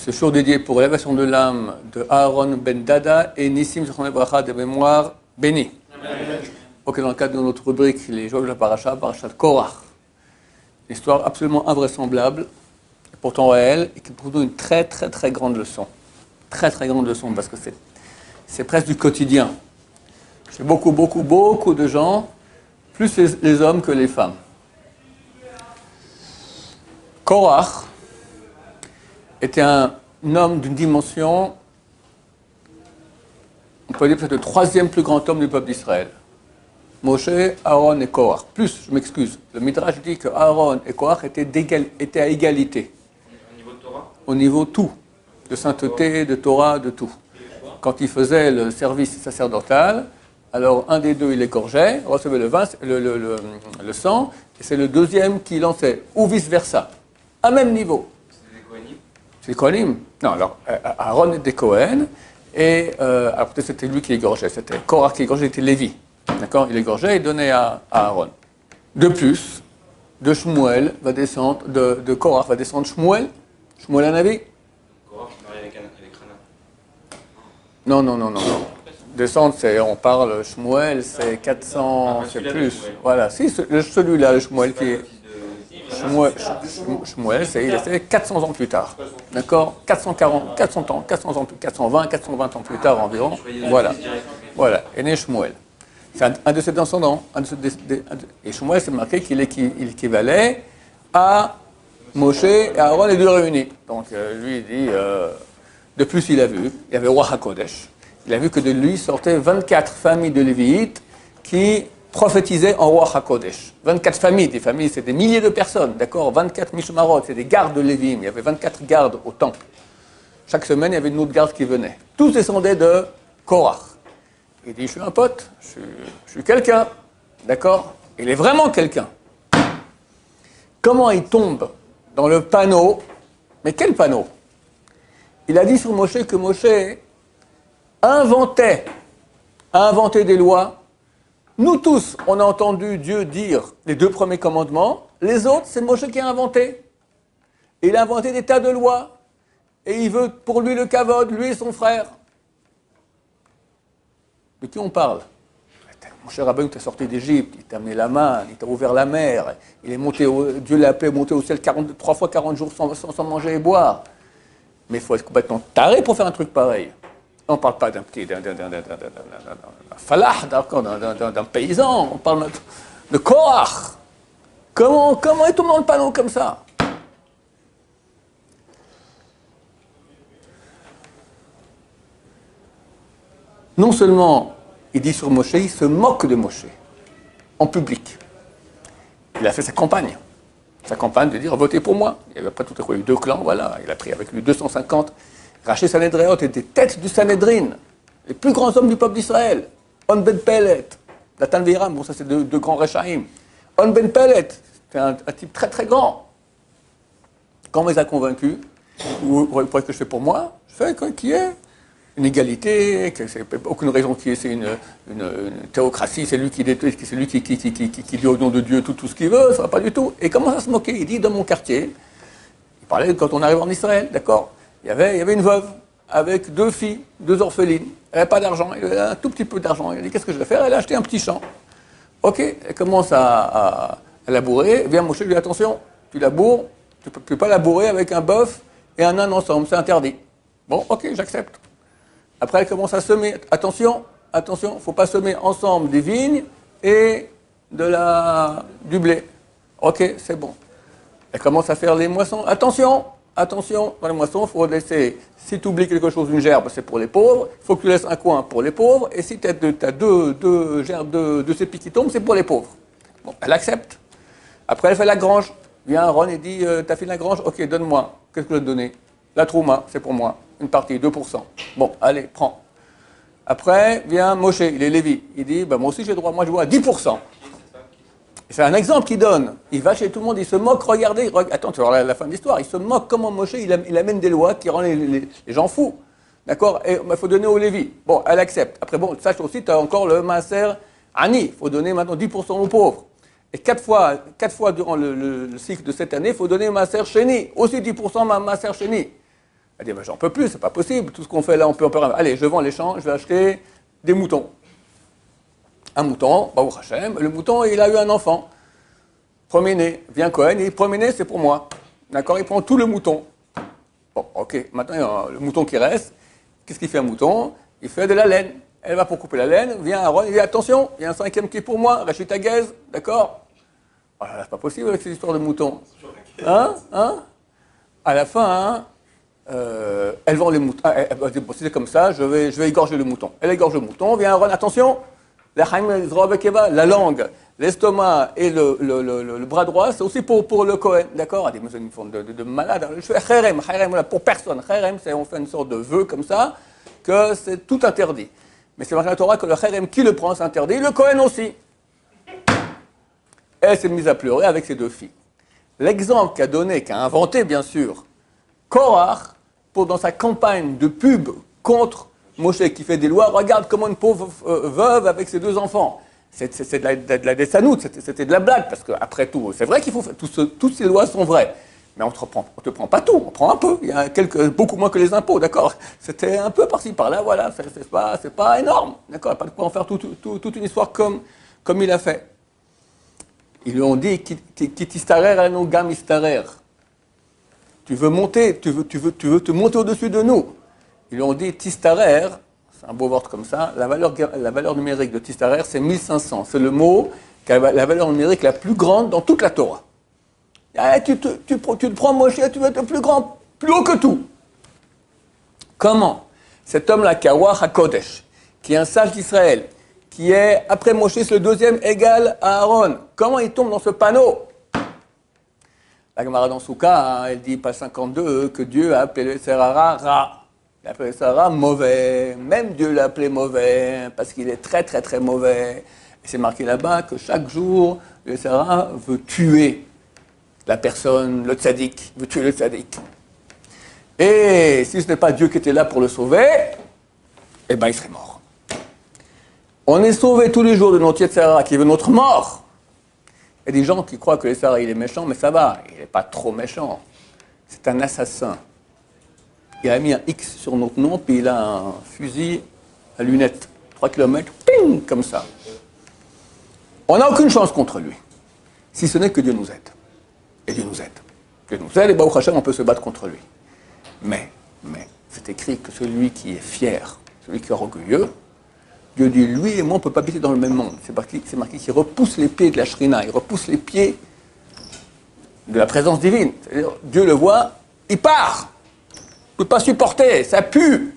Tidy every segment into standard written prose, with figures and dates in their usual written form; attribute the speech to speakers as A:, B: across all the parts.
A: Ce jour dédié pour l'élévation de l'âme de Aaron Ben Dada et Nissim Zichron Livracha de mémoire bénie. Ok, dans le cadre de notre rubrique, les joies de la paracha, paracha de Korach. Une histoire absolument invraisemblable, et pourtant réelle, et qui pour nous une très très très grande leçon. Très très grande leçon, parce que c'est presque du quotidien. Chez beaucoup de gens, plus les hommes que les femmes. Korach était un homme d'une dimension, on peut dire peut-être le troisième plus grand homme du peuple d'Israël. Moshe, Aaron et Korach. Plus, je m'excuse, le Midrash dit que Aaron et Korach étaient à égalité.
B: Au niveau de Torah?
A: Au niveau tout, de sainteté, de Torah, de tout. Quand ils faisaient le service sacerdotal, alors un des deux il égorgeait, recevait le sang, et c'est le deuxième qui lançait, ou vice-versa, à même niveau.
B: C'est des Kohanim?
A: C'est des Kohanim? Non, alors Aaron était Kohen, et alors peut-être c'était lui qui égorgeait, c'était Korach qui égorgeait, c'était Lévi. D'accord? Il égorgeait et donnait à Aaron. De plus, de Shmuel va descendre, de Korach va descendre Shmuel Hanavi.
B: Korach qui marie avec Rana.
A: Non. Descendre, on parle Shmuel, c'est 400, c'est plus.
B: Shmuel.
A: Voilà, si celui-là, le Shmuel qui est. Shmuel, c'est 400 ans plus tard. D'accord? 420 ans plus tard environ. Voilà, est né Shmuel. C'est un de ses descendants. Et Shmuel, c'est marqué qu'il équivalait à Moshe et Aaron les deux réunis. Donc lui, il dit, de plus il y avait Roi HaKodesh. Il a vu que de lui sortaient 24 familles de Lévites qui prophétisaient en Roi HaKodesh. 24 familles, des familles, c'est des milliers de personnes, d'accord? 24 Mishmarot, c'est des gardes de Lévim. Il y avait 24 gardes au temple. Chaque semaine, il y avait une autre garde qui venait. Tous descendaient de Korach. Il dit, je suis un pote, je suis quelqu'un, d'accord? Il est vraiment quelqu'un. Comment il tombe dans le panneau? Mais quel panneau? Il a dit sur Moshe que Moshe a inventé des lois. Nous tous, on a entendu Dieu dire les 2 premiers commandements. Les autres, c'est Moshe qui a inventé. Et il a inventé des tas de lois. Et il veut pour lui le kavod, lui et son frère. De qui on parle? Moshe Rabbeinu t'a sorti d'Égypte, il t'a amené la main, il t'a ouvert la mer, il est monté Dieu l'a appelé monter au ciel 3 fois 40 jours sans manger et boire. Mais il faut être complètement taré pour faire un truc pareil. On ne parle pas d'un falah, d'un paysan, on parle de Korach. Comment il tombe dans le panneau comme ça? Non seulement il dit sur Moshe, il se moque de Moshe, en public. Il a fait sa campagne de dire votez pour moi. Il y avait après tout à coup eu 2 clans, voilà. Il a pris avec lui 250 Raché Sanhedréot et des têtes du Sanhédrin, les plus grands hommes du peuple d'Israël. On Ben Pelet, Natan Viram, bon ça c'est 2 grands Rechaïm. On Ben Pelet, c'est un type très très grand. Quand on les a convaincus, vous voyez que je fais pour moi, je fais qu'il y ait une égalité, que c'est aucune raison qu'il y ait c'est une théocratie, c'est lui qui détruit, c'est lui qui dit au nom de Dieu tout ce qu'il veut, ça va pas du tout. Et comment ça se moquer? Il dit dans mon quartier, il parlait quand on arrive en Israël, d'accord? Il y avait une veuve avec 2 filles, 2 orphelines. Elle n'avait pas d'argent, elle avait un tout petit peu d'argent. Elle a dit qu'est-ce que je vais faire? Elle a acheté un petit champ. Ok, elle commence à labourer. Viens Moshe lui dit attention, tu laboures, tu ne peux pas labourer avec un bœuf et un âne ensemble, c'est interdit. Bon, ok, j'accepte. Après elle commence à semer. Attention, il ne faut pas semer ensemble des vignes et du blé. Ok, c'est bon. Elle commence à faire les moissons. Attention, dans les moissons, il faut laisser, si tu oublies quelque chose, une gerbe, c'est pour les pauvres, il faut que tu laisses un coin pour les pauvres, et si tu as 2 gerbes de ces pics qui tombent, c'est pour les pauvres. Bon, elle accepte. Après, elle fait la grange. Vient Aaron et dit, t'as fait la grange? Ok, donne-moi. Qu'est-ce que je vais te donner? La trouma, c'est pour moi. Une partie, 2%. Bon, allez, prends. Après, vient Moshe, il est Lévi. Il dit, moi aussi j'ai droit, moi je vois à 10%. C'est un exemple qu'il donne. Il va chez tout le monde, il se moque, regardez. Attends, tu vas voir la fin de l'histoire. Il se moque comment Moshe, il amène des lois qui rendent les gens fous. D'accord? Et il faut donner au Lévi. Bon, elle accepte. Après, bon, sache aussi, tu as encore le Maaser Ani. Il faut donner maintenant 10% aux pauvres. Et 4 fois durant le cycle de cette année, il faut donner Maaser Sheni. Aussi 10% Maaser Sheni. Elle dit, j'en peux plus, c'est pas possible, tout ce qu'on fait là, on peut. Allez, je vends les champs, je vais acheter des moutons. Un mouton, Baruch Hashem, le mouton, il a eu un enfant. Premier-né, vient Cohen, et premier-né, c'est pour moi. D'accord, il prend tout le mouton. Bon, ok, maintenant, il y a le mouton qui reste. Qu'est-ce qu'il fait un mouton? Il fait de la laine. Elle va pour couper la laine, vient Aaron, il dit, attention, il y a un cinquième qui est pour moi, Rachid Aguez, d'accord? Oh là là, c'est pas possible avec ces histoires de moutons. Hein? À la fin, elle vend les moutons. Si c'est comme ça, je vais égorger le mouton. Elle égorge le mouton, vient Aaron, attention, la langue, l'estomac et le bras droit, c'est aussi pour le Cohen. D'accord? Des une forme de malade. Je fais kherem, voilà, pour personne. Kherem, c'est on fait une sorte de vœu comme ça, que c'est tout interdit. Mais c'est marqué dans la Torah que le kherem qui le prend, c'est interdit, le Cohen aussi. Elle s'est mise à pleurer avec ses deux filles. L'exemple qu'a donné, qu'a inventé bien sûr, Korach, dans sa campagne de pub contre Moshe qui fait des lois, regarde comment une pauvre veuve avec ses deux enfants. C'est de la dessanoute, c'était de la blague, parce qu'après tout, c'est vrai qu'il faut faire, toutes ces lois sont vraies. Mais on te prend pas tout, on prend un peu. Il y a beaucoup moins que les impôts, d'accord? C'était un peu par-ci, par-là, voilà, c'est pas énorme, d'accord? Pas de quoi en faire toute une histoire comme il a fait. Ils lui ont dit, Kitistarer anu gam istarer. Tu veux monter, tu veux te monter au-dessus de nous. Ils lui ont dit, Tistarer, c'est un beau word comme ça, la valeur numérique de Tistarer, c'est 1500. C'est le mot qui a la valeur numérique la plus grande dans toute la Torah. Tu te prends Moshe, tu veux être plus grand, plus haut que tout. Comment? Cet homme-là, Kawah HaKodesh, qui est un sage d'Israël, qui est, après Moshe, c'est le deuxième égal à Aaron. Comment il tombe dans ce panneau? La Gemara dans Souka, elle dit, pas 52, que Dieu a appelé le Serara Ra. Il a appelé le Serara mauvais. Même Dieu l'a appelé mauvais, parce qu'il est très, très, très mauvais. Et c'est marqué là-bas que chaque jour, le Serara veut tuer la personne, le tzaddik, veut tuer le tzaddik. Et si ce n'est pas Dieu qui était là pour le sauver, eh bien, il serait mort. On est sauvé tous les jours de notre Yetzirah qui veut notre mort. Il y a des gens qui croient que le Yetzirah il est méchant, mais ça va, il n'est pas trop méchant. C'est un assassin. Il a mis un X sur notre nom, puis il a un fusil à lunettes, 3 km, ping, comme ça. On n'a aucune chance contre lui, si ce n'est que Dieu nous aide. Et Dieu nous aide. Dieu nous aide, et Baruch Hashem, on peut se battre contre lui. Mais, c'est écrit que celui qui est fier, celui qui est orgueilleux, Dieu dit, lui et moi, on ne peut pas habiter dans le même monde. C'est marqué qu'il repousse les pieds de la Shrina, il repousse les pieds de la présence divine. C'est-à-dire, Dieu le voit, il part. Il ne peut pas supporter, ça pue.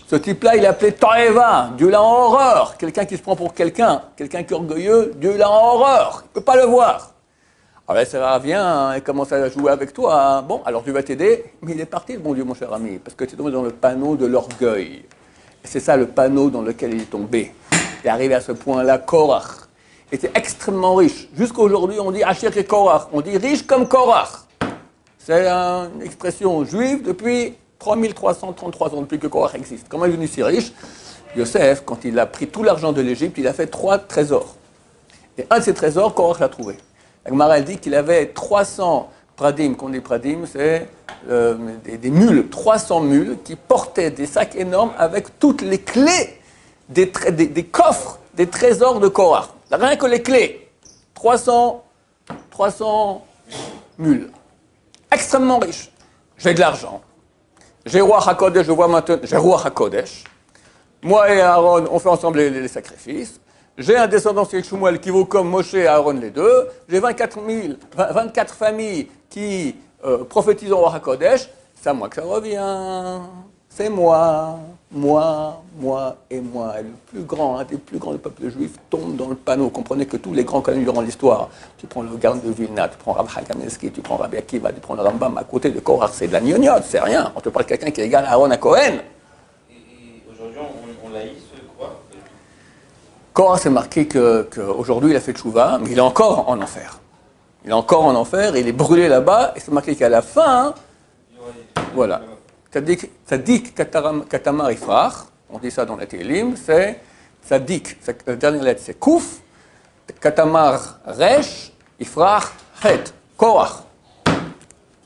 A: Ce type-là, il est appelé Toeva, Dieu l'a en horreur. Quelqu'un qui se prend pour quelqu'un qui est orgueilleux, Dieu l'a en horreur. Il ne peut pas le voir. Alors ça vient et commence à jouer avec toi. Bon, alors tu vas t'aider, mais il est parti, le bon Dieu, mon cher ami, parce que tu es tombé dans le panneau de l'orgueil. Et c'est ça le panneau dans lequel il est tombé. Il est arrivé à ce point-là, Korach. Il était extrêmement riche. Jusqu'à aujourd'hui, on dit Asher et Korach. On dit riche comme Korach. C'est une expression juive depuis 3333 ans, depuis que Korach existe. Comment il est devenu si riche? Yosef, quand il a pris tout l'argent de l'Égypte, il a fait 3 trésors. Et un de ces trésors, Korach l'a trouvé. La Gemara, elle dit qu'il avait 300 pradim. Quand on dit pradim, c'est des mules, 300 mules qui portaient des sacs énormes avec toutes les clés des coffres, des trésors de Korach. Rien que les clés. 300 mules. Extrêmement riche. J'ai de l'argent. J'ai roi HaKodesh, je vois maintenant, j'ai roi HaKodesh. Moi et Aaron, on fait ensemble les sacrifices. J'ai un descendant de Shmuel qui vaut comme Moshe et Aaron les deux. J'ai 24 familles qui prophétisent au roi HaKodesh. C'est à moi que ça revient. C'est moi. Et moi. Et le plus grand, un des plus grands du peuple juif tombe dans le panneau. Comprenez que tous les grands connus durant l'histoire, tu prends le Gaon de Vilna, tu prends Rav Hakameski, tu prends Rabbi Akiva, tu prends le Rambam à côté de Korach, c'est de la gnognotte, c'est rien. On te parle de quelqu'un qui est égal à Aaron à Cohen.
B: Et aujourd'hui, on laït ce quoi?
A: Korach, c'est marqué qu'aujourd'hui il a fait tchouva, mais il est encore en enfer. Il est encore en enfer, il est brûlé là-bas, et c'est marqué qu'à la fin, voilà. Tzadik katamar ifrach, on dit ça dans la Télim, c'est Tzadik, la dernière lettre c'est Kouf, katamar resh, ifrach, het, Korach.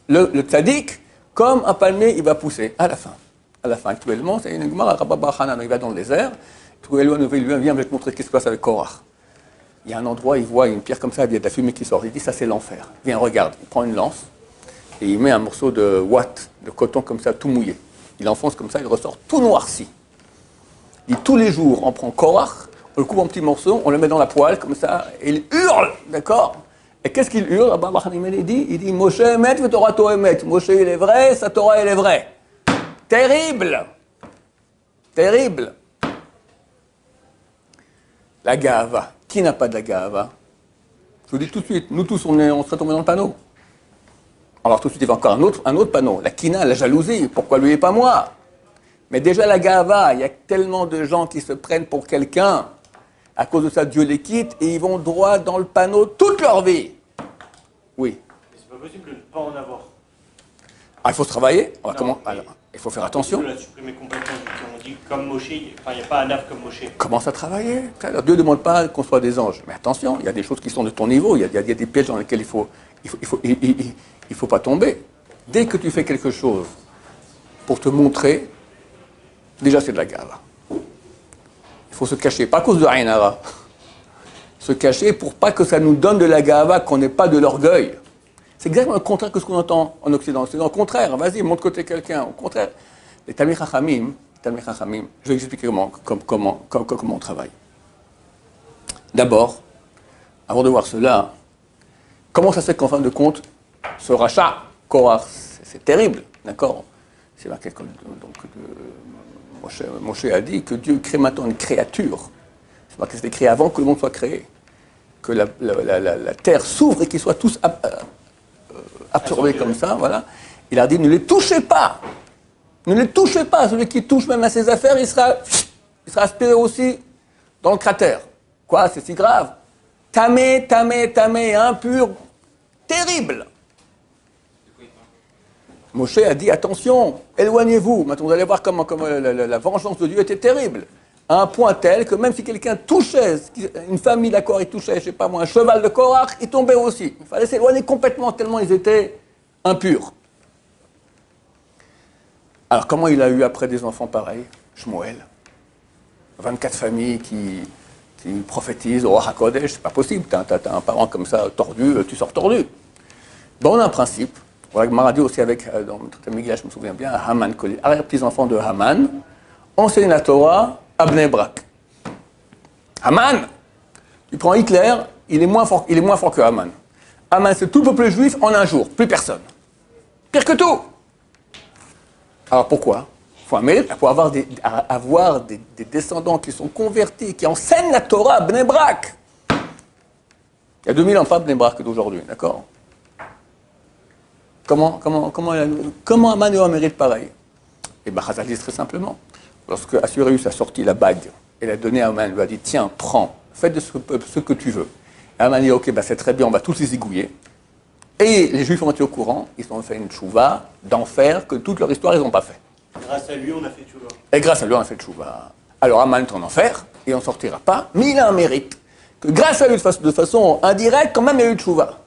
A: Le Tzadik, comme un palmier, il va pousser à la fin. À la fin, actuellement, c'est une Gemara, Rabba Hanan, il va dans le désert, il vient te montrer ce qui se passe avec Korach. Il y a un endroit, il voit une pierre comme ça, il y a de la fumée qui sort. Il dit, ça c'est l'enfer. Viens, regarde. Il prend une lance et il met un morceau de ouate, de coton comme ça, tout mouillé. Il enfonce comme ça, il ressort tout noirci. Il dit, tous les jours, on prend Korach, on le coupe en petits morceaux, on le met dans la poêle comme ça, et il hurle, d'accord? Et qu'est-ce qu'il hurle? Il dit, Moshe emet, Torah emet. Moshe il est vrai, sa Torah elle est vraie. Terrible! Terrible! La Gahava. Qui n'a pas de la Gahava? Je vous dis tout de suite, nous tous, on serait tombés dans le panneau. Alors tout de suite, il y a encore un autre panneau. La Kina, la jalousie. Pourquoi lui et pas moi? Mais déjà, la Gahava, il y a tellement de gens qui se prennent pour quelqu'un. À cause de ça, Dieu les quitte et ils vont droit dans le panneau toute leur vie. Oui.
C: C'est pas possible de ne pas en avoir.
A: Ah, il faut se travailler. Alors, il faut faire attention.
C: On l'a supprimé complètement. On dit comme Moshe, enfin il n'y a pas un âme comme Moshe.
A: Commence à travailler. Alors, Dieu ne demande pas qu'on soit des anges. Mais attention, il y a des choses qui sont de ton niveau. Il y a des pièges dans lesquels il faut pas tomber. Dès que tu fais quelque chose pour te montrer, déjà c'est de la gave. Il faut se cacher, pas à cause de Aïn Hara. Se cacher pour pas que ça nous donne de la gava, qu'on n'ait pas de l'orgueil. C'est exactement le contraire que ce qu'on entend en Occident. C'est au contraire, vas-y, montre côté quelqu'un. Au contraire, les Talmid Chachamim, je vais expliquer comment on travaille. D'abord, avant de voir cela, comment ça se fait qu'en fin de compte, ce rachat, Korach, c'est terrible, d'accord? C'est marqué donc Moshe a dit que Dieu crée maintenant une créature. C'est marqué que c'était créé avant que le monde soit créé. Que la terre s'ouvre et qu'ils soient tous absorbés comme ça, voilà. Il a dit, ne les touchez pas. Ne les touchez pas. Celui qui touche même à ses affaires, il sera aspiré aussi dans le cratère. Quoi, c'est si grave? Tamé, impur, terrible. Moshe a dit, attention, éloignez-vous. Maintenant, vous allez voir comment la vengeance de Dieu était terrible. À un point tel que même si quelqu'un touchait, une famille d'accord, il touchait, je sais pas moi, un cheval de Korach, il tombait aussi. Il fallait s'éloigner complètement tellement ils étaient impurs. Alors comment il a eu après des enfants pareils? Shmuel. 24 familles qui prophétisent au HaKodesh, c'est pas possible. T'as un parent comme ça tordu, tu sors tordu. Bon, on a un principe. Voilà, Maradi aussi avec, dans le Megillah, je me souviens bien, Haman, les arrière-petits-enfants de Haman, enseignent la Torah à Bnei Brak. Haman, tu prends Hitler, il est moins fort que Haman. Haman, c'est tout le peuple juif en un jour, plus personne. Pire que tout. Alors pourquoi? Il faut un mérite pour avoir des descendants qui sont convertis, qui enseignent la Torah à Bnei Brak. Il y a 2000 ans, pas Bnei Brak d'aujourd'hui, d'accord? Comment Haman a un mérite pareil? Et bien, Chazal dit très simplement. Lorsque Assuérus a sorti la bague, elle a donné à Haman, elle lui a dit, tiens, prends, fais de ce peuple ce que tu veux. Et Haman dit, ok, c'est très bien, on va tous les zigouiller. Et les Juifs ont été au courant, ils ont fait une tchouva d'enfer que toute leur histoire, ils n'ont pas fait.
C: Grâce à lui, on a fait tchouva.
A: Et grâce à lui, on a fait tchouva. Alors Haman est en enfer, et on ne sortira pas, mais il a un mérite. Que grâce à lui, de façon indirecte, quand même, il y a eu tchouva.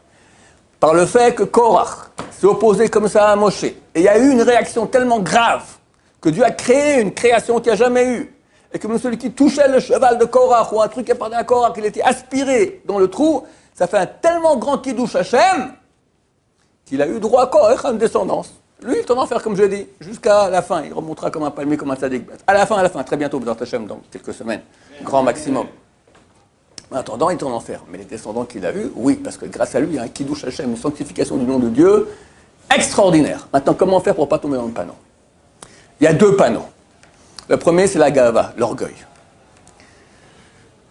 A: Par le fait que Korach s'est opposé comme ça à Moshe. Et il y a eu une réaction tellement grave que Dieu a créé une création qu'il n'y a jamais eu. Et que même celui qui touchait le cheval de Korach ou un truc qui appartenait à Korach, il était aspiré dans le trou, ça fait un tellement grand kiddush Hashem qu'il a eu droit à Korach à une descendance. Lui, il est en enfer, comme je l'ai dit, jusqu'à la fin. Il remontera comme un palmier, comme un tzaddik. À la fin, très bientôt, dans Hashem, dans quelques semaines, grand maximum. En attendant, il est en enfer. Mais les descendants qu'il a eus, oui, parce que grâce à lui, il y a un kiddush Hashem, une sanctification du nom de Dieu extraordinaire. Maintenant, comment faire pour ne pas tomber dans le panneau? Il y a deux panneaux. Le premier, c'est la gava, l'orgueil.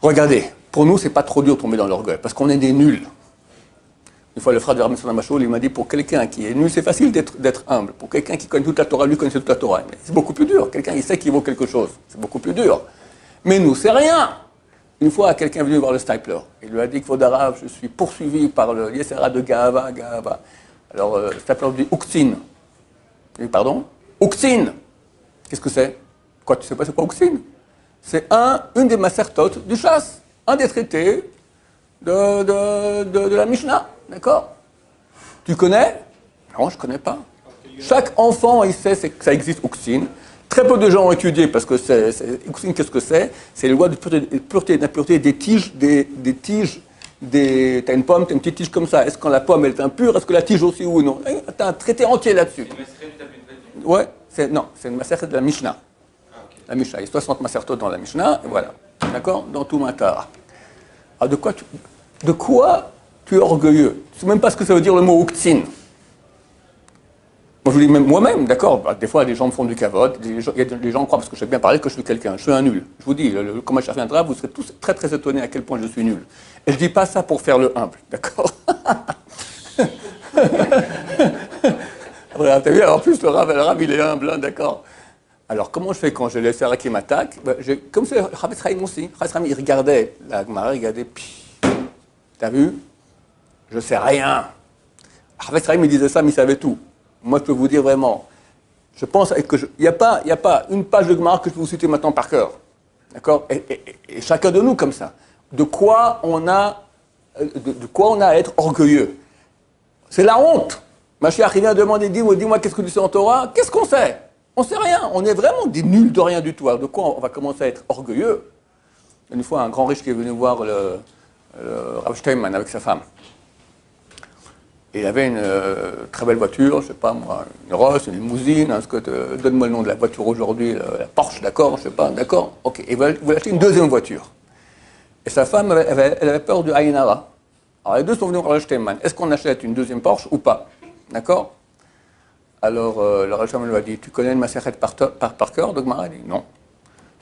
A: Regardez, pour nous, c'est pas trop dur de tomber dans l'orgueil, parce qu'on est des nuls. Une fois, le frère de Rabbi Sanamacho, il m'a dit, pour quelqu'un qui est nul, c'est facile d'être humble. Pour quelqu'un qui connaît toute la Torah, lui connaissait toute la Torah. Mais c'est beaucoup plus dur. Quelqu'un, il sait qu'il vaut quelque chose. C'est beaucoup plus dur. Mais nous, c'est rien. Une fois, quelqu'un est venu voir le Stipler. Il lui a dit qu'il faut d'arabe, je suis poursuivi par le Yesera de Gahava. Alors, le Stipler lui dit, Uksin. Il dit, pardon? Uksin. Qu'est-ce que c'est? Quoi, tu sais pas c'est quoi Uksin? C'est une des masertotes du chasse. Un des traités de la Mishnah. D'accord? Tu connais? Non, je ne connais pas. Chaque enfant, il sait que ça existe, Uksin. Très peu de gens ont étudié parce que Uksin, qu'est-ce que c'est? C'est les lois de pureté et d'impureté des tiges, t'as une pomme, t'as une petite tige comme ça. Est-ce que quand la pomme elle est impure, est-ce que la tige aussi ou non? T'as un traité entier là-dessus. Ouais, c'est une maseret de la Mishnah. La Mishnah, il y a 60 masertot dans la Mishnah, et voilà. D'accord? Dans tout Matara. Alors de quoi tu es orgueilleux? Je ne sais même pas ce que ça veut dire le mot Uktin. Moi, je vous dis même moi-même, d'accord? Bah, des fois, les gens me font du kavod. Il y a des gens croient, parce que je sais bien parler, que je suis quelqu'un. Je suis un nul. Je vous dis, quand ma chère viendra, vous serez tous très très étonnés à quel point je suis nul. Et je ne dis pas ça pour faire le humble, d'accord? Voilà, t'as vu, en plus, le Rav, il est humble, hein, d'accord? Alors, comment je fais quand je laisse faire qui m'attaque? Comme c'est Chavetz Chaim aussi. Chavetz Chaim, il regardait la Gemara, il regardait, t'as vu? Je sais rien. Chavetz Chaim, il disait ça, mais il savait tout. Moi, je peux vous dire vraiment, je pense qu'il n'y a pas une page de Gemara que je peux vous citer maintenant par cœur. D'accord? Et chacun de nous, comme ça. De quoi on a à être orgueilleux? C'est la honte. Mashiach, il vient demander, dis-moi, qu'est-ce que tu sais en Torah? Qu'est-ce qu'on sait? On ne sait rien. On est vraiment des nuls de rien du tout. Alors, de quoi on va commencer à être orgueilleux? Une fois, un grand riche qui est venu voir le Rav Steinman avec sa femme. Et il avait une très belle voiture, je ne sais pas moi, une Ross, une limousine, donne-moi le nom de la voiture aujourd'hui, la Porsche, d'accord, je ne sais pas, d'accord, ok. Et il voulait acheter une deuxième voiture. Et sa femme, elle avait peur du Ayin Hara. Alors les deux sont venus au Rav Steinman. Est-ce qu'on achète une deuxième Porsche ou pas? D'accord? Alors le Rav Steinman lui a dit, tu connais une Masechet par cœur de Gemara? Il dit non.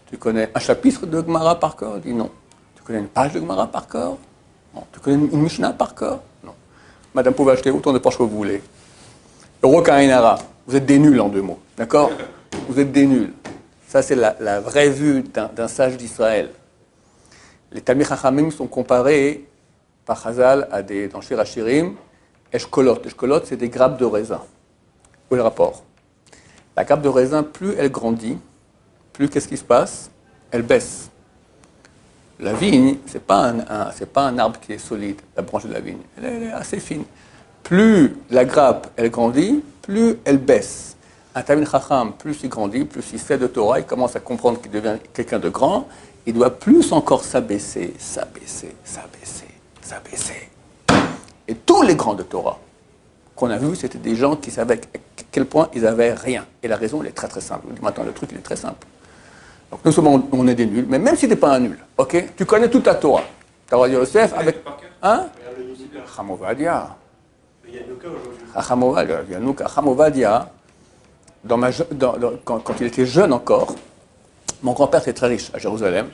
A: Tu connais un chapitre de Gemara par cœur? Il dit non. Tu connais une page de Gemara par cœur? Non. Tu connais une Mishnah par cœur? Non. Madame, vous pouvez acheter autant de Porsche que vous voulez. Euro Kainara, vous êtes des nuls en deux mots, d'accord? Vous êtes des nuls. Ça, c'est la vraie vue d'un sage d'Israël. Les Talmid Chachamim sont comparés par Chazal dans Shir Hashirim, Eshkolot. Eshkolot, c'est des grappes de raisin. Où est le rapport? La grappe de raisin, plus elle grandit, plus qu'est-ce qui se passe? Elle baisse. La vigne, ce n'est pas un arbre qui est solide, la branche de la vigne. Elle est assez fine. Plus la grappe, elle grandit, plus elle baisse. Un Talmid Chacham, plus il grandit, plus il sait de Torah, il commence à comprendre qu'il devient quelqu'un de grand, il doit plus encore s'abaisser. Et tous les grands de Torah qu'on a vus, c'était des gens qui savaient à quel point ils n'avaient rien. Et la raison, elle est très très simple. Maintenant, le truc, il est très simple. Donc, non seulement on est des nuls, mais même si tu n'es pas un nul, ok, tu connais toute ta Torah. Torah de Yosef avec. Hein? Chamovadia. Chamovadia, quand il était jeune encore, mon grand-père était très riche à Jérusalem.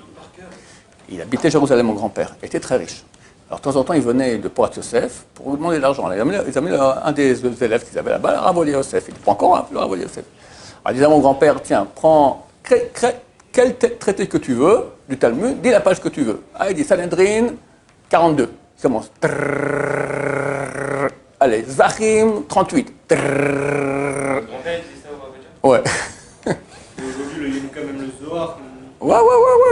A: Il habitait Jérusalem, mon grand-père. Il était très riche. Alors, de temps en temps, il venait de Porat Yosef pour lui demander de l'argent. Ils amenaient un des élèves qu'ils avaient là-bas, le Rav Yosef. Il n'était pas encore le Rav Yosef. Alors, il disait à mon grand-père, tiens, prends. Quel traité que tu veux du Talmud, dis la page que tu veux. Ah, il dit Sanhedrin 42. Il commence. Allez, Zachim 38. Ouais.
C: Aujourd'hui, il y a quand même le Zohar.
A: Ouais,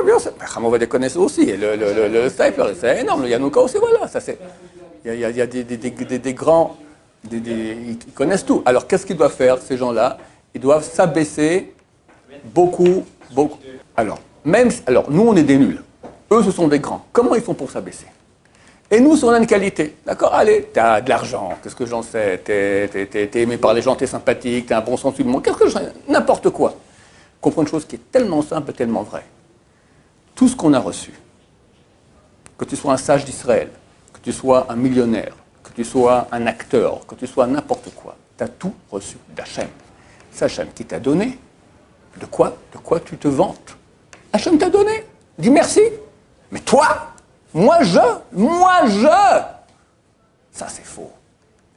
A: bien sûr. Chamo va les connaître aussi. Le Stapler, c'est énorme. Le Yanouka aussi, voilà. Il y a des grands. Ils connaissent tout. Alors, qu'est-ce qu'ils doivent faire, ces gens-là? Ils doivent s'abaisser beaucoup. Alors, nous, on est des nuls. Eux, ce sont des grands. Comment ils font pour s'abaisser? Et nous, on a une qualité. D'accord? Allez, t'as de l'argent. Qu'est-ce que j'en sais? T'es aimé par les gens, t'es sympathique, t'as un bon sens du monde. Qu'est-ce que j'en sais? N'importe quoi. Comprends une chose qui est tellement simple et tellement vraie. Tout ce qu'on a reçu, que tu sois un sage d'Israël, que tu sois un millionnaire, que tu sois un acteur, que tu sois n'importe quoi, tu as tout reçu d'Hachem. C'est Hachem qui t'a donné. De quoi tu te vantes? Hachem t'a donné. Dis merci. Mais toi, moi je. Ça c'est faux.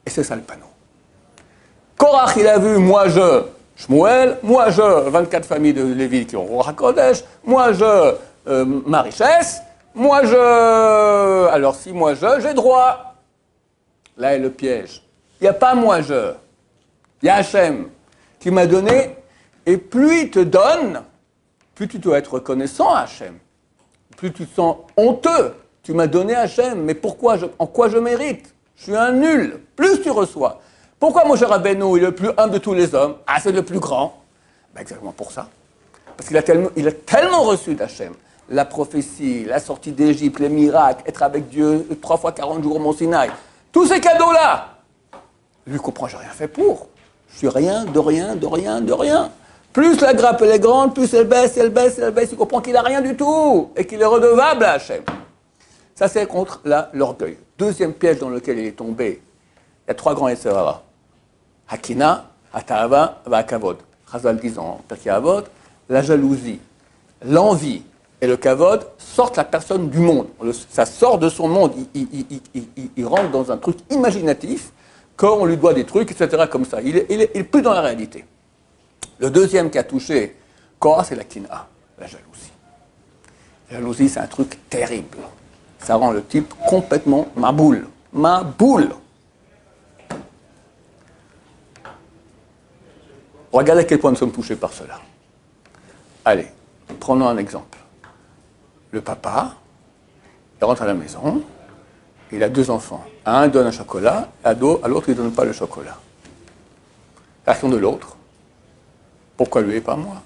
A: Et c'est ça le panneau. Korach, il a vu moi je. Shmuel, moi je. 24 familles de Lévi qui ont Ruach HaKodesh. Moi je. Ma richesse. Moi je. Alors si moi je, j'ai droit. Là est le piège. Il n'y a pas moi je. Il y a Hachem qui m'a donné. Et plus il te donne, plus tu dois être reconnaissant à Hachem. Plus tu te sens honteux. Tu m'as donné Hachem, mais pourquoi en quoi je mérite? Je suis un nul. Plus tu reçois. Pourquoi Moshe Rabbeinu est le plus humble de tous les hommes? Ah, c'est le plus grand. Ben exactement pour ça. Parce qu'il a tellement reçu d'Hachem la prophétie, la sortie d'Égypte, les miracles, être avec Dieu 3 fois 40 jours au Mont Sinaï. Tous ces cadeaux-là, lui comprend, j'ai rien fait pour. Je suis rien, de rien, de rien, de rien. Plus la grappe elle est grande, plus elle baisse, elle baisse, elle baisse. Il comprend qu'il n'a rien du tout et qu'il est redevable à Hachem. Ça, c'est contre l'orgueil. Deuxième piège dans lequel il est tombé, il y a 3 grands Yetzirah. Hakina, Hata'ava, Vakavod. Chazal dit en Pirkei Avot, la jalousie, l'envie et le kavod sortent la personne du monde. Ça sort de son monde. Il rentre dans un truc imaginatif, quand on lui doit des trucs, etc. comme ça. Il est plus dans la réalité. Le deuxième qui a touché Korah, c'est la kina, la jalousie. La jalousie, c'est un truc terrible. Ça rend le type complètement maboule. Maboule. Regardez à quel point nous sommes touchés par cela. Allez, prenons un exemple. Le papa, il rentre à la maison, il a 2 enfants. À un, il donne un chocolat, à l'autre, il ne donne pas le chocolat. Réaction de l'autre. Pourquoi lui et pas moi?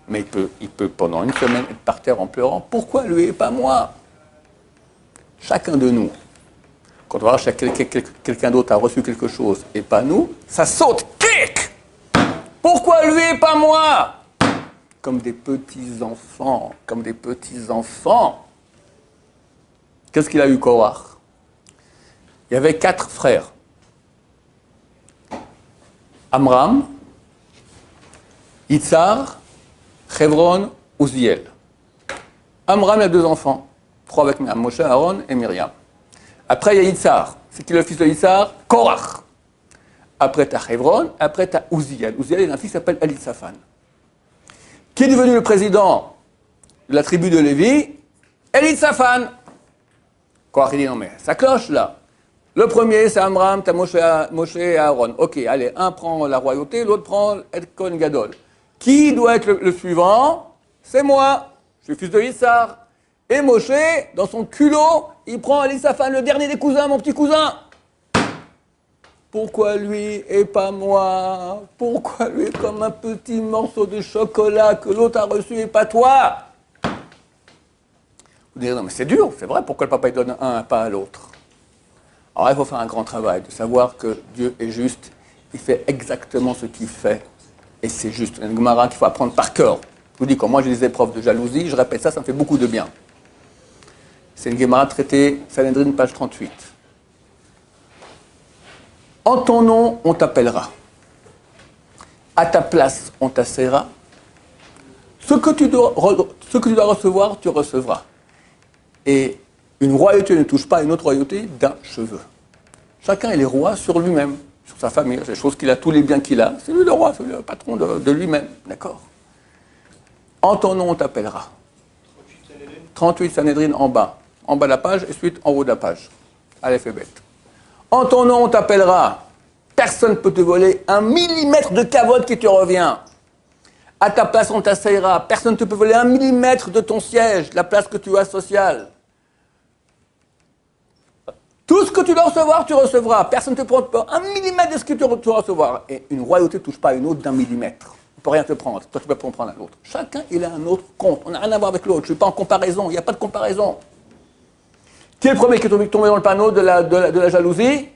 A: Mais il peut pendant une semaine être par terre en pleurant. Pourquoi lui et pas moi? Chacun de nous, quand on va voir que quelqu'un d'autre a reçu quelque chose et pas nous, ça saute. Kick! Pourquoi lui et pas moi? Comme des petits-enfants, comme des petits-enfants. Qu'est-ce qu'il a eu, Korah? Il y avait 4 frères. Amram, Yitzhar, Hebron, Uziel. Amram a 2 enfants, 3 avec Moshe, Aaron et Myriam. Après, il y a Yitzhar. C'est qui le fils de Yitzhar? Korah. Après, tu as Hebron, après, tu as Uziel. Uziel, il a un fils qui s'appelle Elitsaphan. Qui est devenu le président de la tribu de Lévi? Elitsaphan. Korah, il dit non, mais ça cloche là. Le premier, c'est Amram, tu as Moshe et Aaron. Ok, allez, un prend la royauté, l'autre prend El Kohen Gadol. Qui doit être le suivant? C'est moi. Je suis fils de Yitzhar. Et Moshe, dans son culot, il prend Elitsaphan, le dernier des cousins, mon petit cousin. Pourquoi lui et pas moi? Pourquoi lui est comme un petit morceau de chocolat que l'autre a reçu et pas toi? Vous direz, non mais c'est dur, c'est vrai, pourquoi le papa il donne un et pas à l'autre? Alors il faut faire un grand travail, de savoir que Dieu est juste, il fait exactement ce qu'il fait, et c'est juste. Il y a une Gemara qu'il faut apprendre par cœur. Je vous dis, quand moi j'ai des épreuves de jalousie, je répète ça, ça me fait beaucoup de bien. C'est une Gemara traitée, Sanhedrin, page 38. En ton nom, on t'appellera. À ta place, on t'asseira. Ce que tu dois recevoir, tu recevras. Et une royauté ne touche pas à une autre royauté d'un cheveu. Chacun est roi sur lui-même, sur sa famille, les choses qu'il a, tous les biens qu'il a. C'est lui le roi, c'est lui le patron de lui-même. D'accord? En ton nom, on t'appellera. 38 Sanhedrin en bas de la page, et suite en haut de la page. Aleph et Bet. En ton nom, on t'appellera. Personne ne peut te voler 1 millimètre de kavod qui te revient. À ta place, on t'asseyera. Personne ne te peut voler 1 millimètre de ton siège, la place que tu as sociale. Tout ce que tu dois recevoir, tu recevras. Personne ne te prend pas 1 millimètre de ce que tu dois recevoir. Et une royauté ne touche pas à une autre d'1 millimètre. On ne peut rien te prendre. Toi, tu peux pas en prendre à l'autre. Chacun, il a un autre compte. On n'a rien à voir avec l'autre. Je ne suis pas en comparaison. Il n'y a pas de comparaison. Qui est le premier qui est tombé dans le panneau de la jalousie?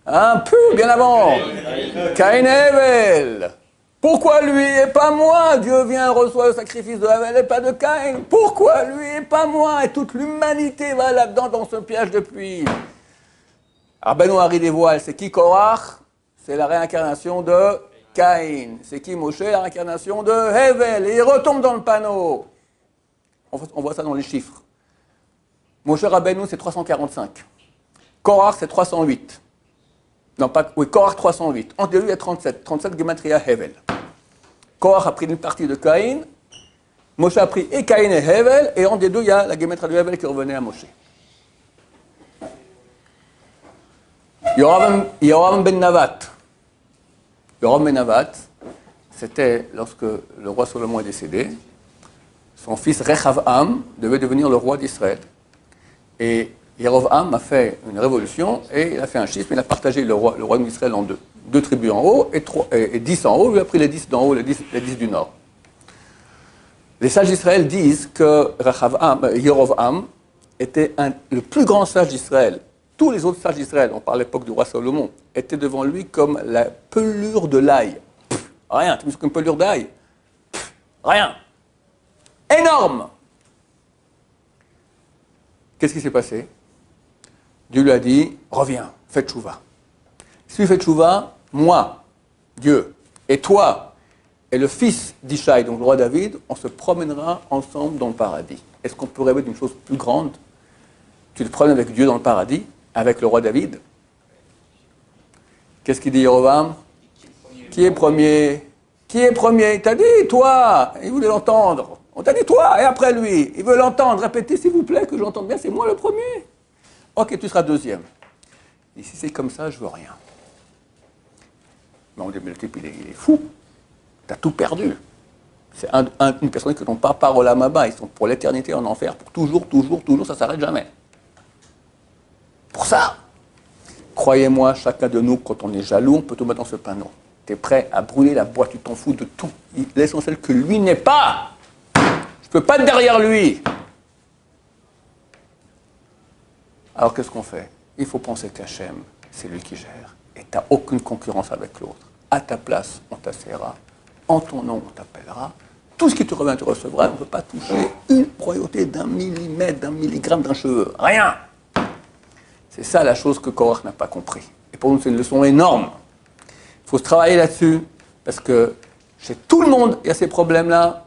A: Un peu, bien avant. Caïn et Hevel. Pourquoi lui et pas moi? Dieu vient reçoit le sacrifice de Hevel et pas de Caïn. Pourquoi lui et pas moi? Et toute l'humanité va là-dedans dans ce piège de pluie. Alors Benoît Harry dévoile, c'est qui Korah? C'est la réincarnation de Caïn. C'est qui Moshe? La réincarnation de Hevel. Et il retombe dans le panneau. On voit ça dans les chiffres. Moshe Rabbeinu, c'est 345. Korah, c'est 308. Non, pas... Oui, Korah, 308. Entre les deux, il y a 37. 37, Gematria Hevel. Korah a pris une partie de Caïn. Moshe a pris et Caïn et Hevel. Et entre les deux, il y a la Gematria de Hevel qui revenait à Moshe. Yoram ben Navat. Yoram ben Navat, c'était lorsque le roi Salomon est décédé. Son fils Rechavam devait devenir le roi d'Israël. Et Yerovam a fait une révolution et il a fait un schisme, il a partagé le royaume d'Israël en deux. 2 tribus en haut et 10 en haut, lui a pris les 10 d'en haut, les 10 du nord. Les sages d'Israël disent que Yerovam était le plus grand sage d'Israël. Tous les autres sages d'Israël, on parle à l'époque du roi Salomon, étaient devant lui comme la pelure de l'ail. Rien, tu me dis qu'une pelure d'ail. Rien. Énorme. Qu'est-ce qui s'est passé? Dieu lui a dit, reviens, fais tchouva. Si tu fais tchouva, moi, Dieu, et toi, et le fils d'Ishaï, donc le roi David, on se promènera ensemble dans le paradis. Est-ce qu'on peut rêver d'une chose plus grande? Tu te promènes avec Dieu dans le paradis, avec le roi David. Qu'est-ce qu'il dit Yerovam? Qui est premier? Qui est premier? Il t'a dit, toi. Il voulait l'entendre. On t'a dit, toi, et après lui. Il veut l'entendre. Répétez, s'il vous plaît, que j'entende bien, c'est moi le premier. Ok, tu seras deuxième. Et si c'est comme ça, je veux rien. Mais on dit, mais le type, il est fou. Tu as tout perdu. C'est une personne qui n'ont pas parole à Maba. Ils sont pour l'éternité en enfer. Pour toujours, toujours, toujours, ça ne s'arrête jamais. Pour ça, croyez-moi, chacun de nous, quand on est jaloux, on peut tout mettre dans ce panneau. Tu es prêt à brûler la boîte, tu t'en fous de tout. L'essentiel que lui n'est pas. Je ne peux pas être derrière lui. Alors qu'est-ce qu'on fait? Il faut penser qu'Hachem, c'est lui qui gère. Et tu n'as aucune concurrence avec l'autre. À ta place, on t'assiera. En ton nom, on t'appellera. Tout ce qui te revient, tu recevras. On ne peut pas toucher une royauté d'un millimètre, d'un milligramme, d'un cheveu. Rien. C'est ça la chose que Korach n'a pas compris. Et pour nous, c'est une leçon énorme. Il faut se travailler là-dessus, parce que chez tout le monde, il y a ces problèmes-là.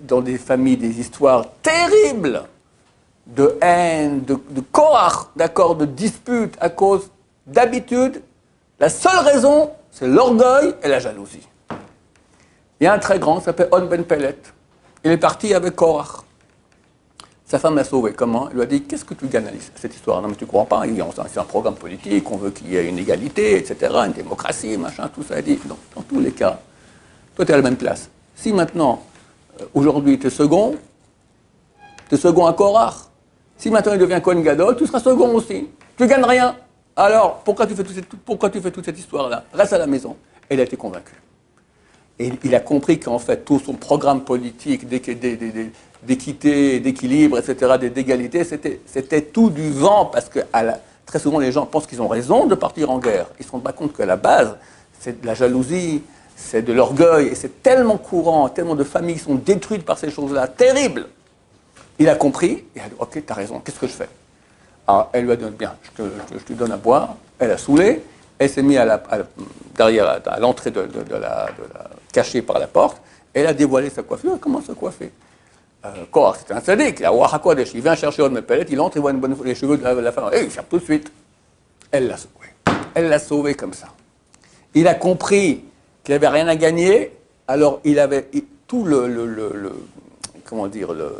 A: Dans des familles, des histoires terribles de haine, de Korach, d'accord, de disputes à cause d'habitude. La seule raison, c'est l'orgueil et la jalousie. Il y a un très grand, il s'appelle On Ben Pellet. Il est parti avec Korach. Sa femme l'a sauvé. Comment? Il lui a dit, qu'est-ce que tu gagnes à cette histoire? Non, mais tu ne crois pas, c'est un programme politique, on veut qu'il y ait une égalité, etc., une démocratie, machin, tout ça. Elle dit, dans tous les cas, toi, tu es à la même place. Si maintenant, aujourd'hui, tu es second à Korach. Si maintenant il devient Kohen Gadol, tu seras second aussi. Tu ne gagnes rien. Alors, pourquoi tu fais toute cette histoire-là? Reste à la maison. Et il a été convaincu. Et il a compris qu'en fait, tout son programme politique d'équité, d'équilibre, etc., d'égalité, c'était tout du vent, parce que très souvent, les gens pensent qu'ils ont raison de partir en guerre. Ils ne se rendent pas compte qu'à la base, c'est de la jalousie, c'est de l'orgueil, et c'est tellement courant, tellement de familles sont détruites par ces choses-là, terribles. Il a compris, et il a dit, ok, tu as raison, qu'est-ce que je fais? Alors, elle lui a dit, bien, je te donne à boire. Elle a saoulé, elle s'est mise derrière, à l'entrée cachée par la porte, et elle a dévoilé sa coiffure, elle commence à coiffer. Korach, c'était un sadique, il vient chercher Od Mepelet, il entre, il voit les cheveux de la femme, et il ferme tout de suite. Elle l'a sauvé. Elle l'a sauvé comme ça. Il a compris qu'il n'avait rien à gagner, alors il avait tout comment dire, le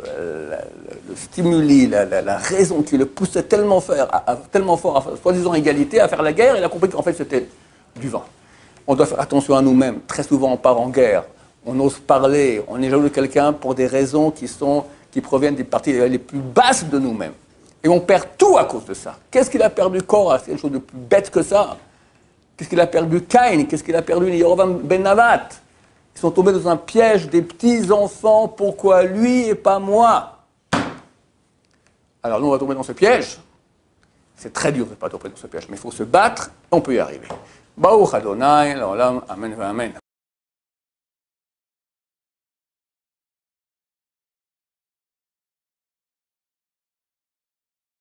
A: stimuli, la raison qui le poussait tellement fort à soi-disant égalité, à faire la guerre, il a compris qu'en fait c'était du vent. On doit faire attention à nous-mêmes. Très souvent on part en guerre, on ose parler, on est jaloux de quelqu'un pour des raisons qui proviennent des parties les plus basses de nous-mêmes. Et on perd tout à cause de ça. Qu'est-ce qu'il a perdu Korah? C'est une chose de plus bête que ça. Qu'est-ce qu'il a perdu Caïn? Qu'est-ce qu'il a perdu Yerovam ben Navat? Ils sont tombés dans un piège des petits-enfants. Pourquoi lui et pas moi? Alors nous, on va tomber dans ce piège. C'est très dur de ne pas tomber dans ce piège, mais il faut se battre, on peut y arriver. Baruch Adonai, l'olam, amen, amen.